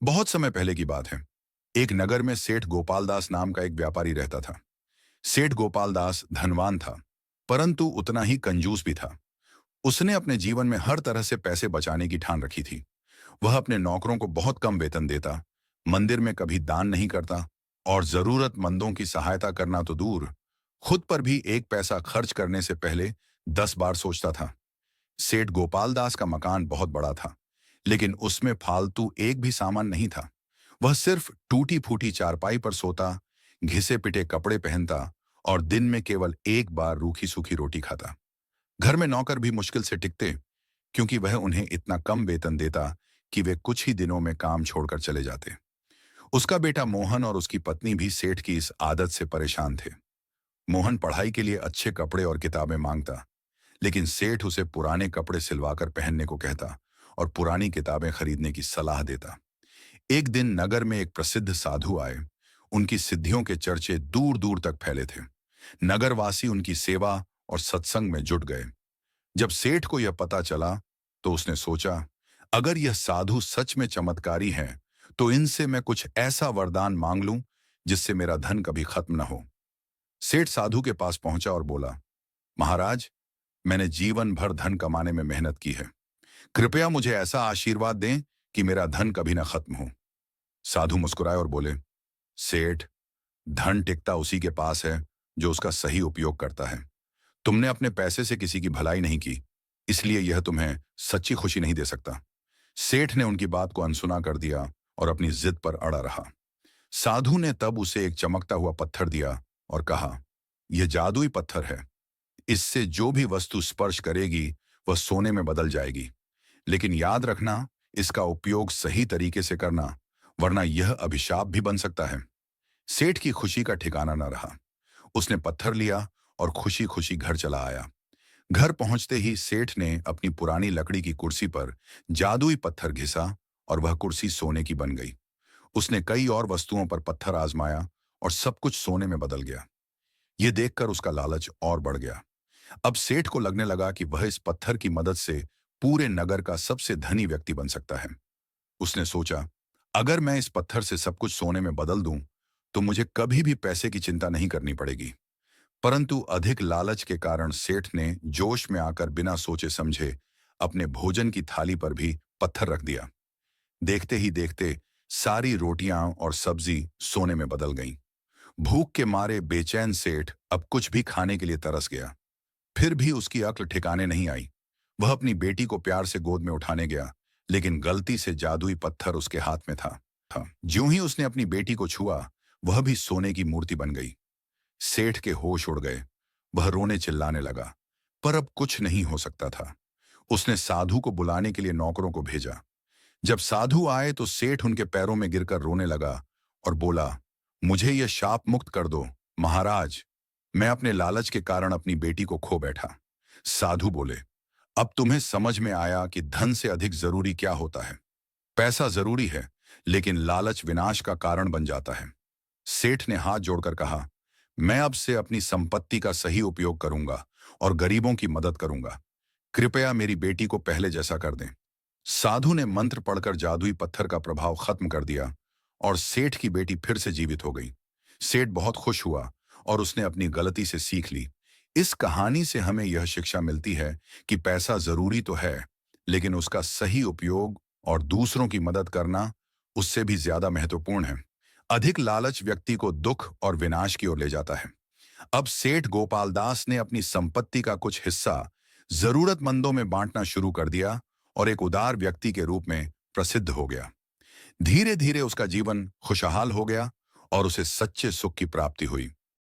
बहुत समय पहले की बात है। एक नगर में सेठ गोपाल दास नाम का एक व्यापारी रहता था। सेठ गोपाल दास धनवान था, परंतु उतना ही कंजूस भी था। उसने अपने जीवन में हर तरह से पैसे बचाने की ठान रखी थी। वह अपने नौकरों को बहुत कम वेतन देता, मंदिर में कभी दान नहीं करता और जरूरतमंदों की सहायता करना तो दूर, खुद पर भी एक पैसा खर्च करने से पहले 10 बार सोचता था। सेठ गोपाल दास का मकान बहुत बड़ा था, लेकिन उसमें फालतू एक भी सामान नहीं था। वह सिर्फ टूटी फूटी चारपाई पर सोता, घिसे पिटे कपड़े पहनता और दिन में केवल एक बार रूखी सूखी रोटी खाता। घर में नौकर भी मुश्किल से टिकते, क्योंकि वह उन्हें इतना कम वेतन देता कि वे कुछ ही दिनों में काम छोड़कर चले जाते। उसका बेटा मोहन और उसकी पत्नी भी सेठ की इस आदत से परेशान थे। मोहन पढ़ाई के लिए अच्छे कपड़े और किताबें मांगता, लेकिन सेठ उसे पुराने कपड़े सिलवाकर पहनने को कहता और पुरानी किताबें खरीदने की सलाह देता। एक दिन नगर में एक प्रसिद्ध साधु आए। उनकी सिद्धियों के चर्चे दूर दूर तक फैले थे। नगरवासी उनकी सेवा और सत्संग में जुट गए। जब सेठ को यह पता चला, तो उसने सोचा, अगर यह साधु सच में चमत्कारी हैं, तो इनसे मैं कुछ ऐसा वरदान मांग लूं जिससे मेरा धन कभी खत्म न हो। सेठ साधु के पास पहुंचा और बोला, महाराज, मैंने जीवन भर धन कमाने में मेहनत की है। कृपया मुझे ऐसा आशीर्वाद दें कि मेरा धन कभी न खत्म हो। साधु मुस्कुराए और बोले, सेठ, धन टिकता उसी के पास है जो उसका सही उपयोग करता है। तुमने अपने पैसे से किसी की भलाई नहीं की, इसलिए यह तुम्हें सच्ची खुशी नहीं दे सकता। सेठ ने उनकी बात को अनसुना कर दिया और अपनी जिद पर अड़ा रहा। साधु ने तब उसे एक चमकता हुआ पत्थर दिया और कहा, यह जादुई पत्थर है। इससे जो भी वस्तु स्पर्श करेगी वह सोने में बदल जाएगी। लेकिन याद रखना, इसका उपयोग सही तरीके से करना, वरना यह अभिशाप भी बन सकता है। सेठ की खुशी का ठिकाना न रहा। उसने पत्थर लिया और खुशी खुशी घर चला आया। घर पहुंचते ही सेठ ने अपनी पुरानी लकड़ी की कुर्सी पर जादुई पत्थर घिसा और वह कुर्सी सोने की बन गई। उसने कई और वस्तुओं पर पत्थर आजमाया और सब कुछ सोने में बदल गया। यह देखकर उसका लालच और बढ़ गया। अब सेठ को लगने लगा कि वह इस पत्थर की मदद से पूरे नगर का सबसे धनी व्यक्ति बन सकता है। उसने सोचा, अगर मैं इस पत्थर से सब कुछ सोने में बदल दूं, तो मुझे कभी भी पैसे की चिंता नहीं करनी पड़ेगी। परंतु अधिक लालच के कारण सेठ ने जोश में आकर बिना सोचे समझे अपने भोजन की थाली पर भी पत्थर रख दिया। देखते ही देखते सारी रोटियां और सब्जी सोने में बदल गईं। भूख के मारे बेचैन सेठ अब कुछ भी खाने के लिए तरस गया। फिर भी उसकी अक्ल ठिकाने नहीं आई। वह अपनी बेटी को प्यार से गोद में उठाने गया, लेकिन गलती से जादुई पत्थर उसके हाथ में था। ज्यों ही उसने अपनी बेटी को छुआ, वह भी सोने की मूर्ति बन गई। सेठ के होश उड़ गए। वह रोने चिल्लाने लगा, पर अब कुछ नहीं हो सकता था। उसने साधु को बुलाने के लिए नौकरों को भेजा। जब साधु आए तो सेठ उनके पैरों में गिरकर रोने लगा और बोला, मुझे यह शाप मुक्त कर दो महाराज, मैं अपने लालच के कारण अपनी बेटी को खो बैठा। साधु बोले, अब तुम्हें समझ में आया कि धन से अधिक जरूरी क्या होता है। पैसा जरूरी है, लेकिन लालच विनाश का कारण बन जाता है। सेठ ने हाथ जोड़कर कहा, मैं अब से अपनी संपत्ति का सही उपयोग करूंगा और गरीबों की मदद करूंगा। कृपया मेरी बेटी को पहले जैसा कर दें। साधु ने मंत्र पढ़कर जादुई पत्थर का प्रभाव खत्म कर दिया और सेठ की बेटी फिर से जीवित हो गई। सेठ बहुत खुश हुआ और उसने अपनी गलती से सीख ली। इस कहानी से हमें यह शिक्षा मिलती है कि पैसा जरूरी तो है, लेकिन उसका सही उपयोग और दूसरों की मदद करना उससे भी ज्यादा महत्वपूर्ण है। अधिक लालच व्यक्ति को दुख और विनाश की ओर ले जाता है। अब सेठ गोपाल दास ने अपनी संपत्ति का कुछ हिस्सा जरूरतमंदों में बांटना शुरू कर दिया और एक उदार व्यक्ति के रूप में प्रसिद्ध हो गया। धीरे धीरे उसका जीवन खुशहाल हो गया और उसे सच्चे सुख की प्राप्ति हुई।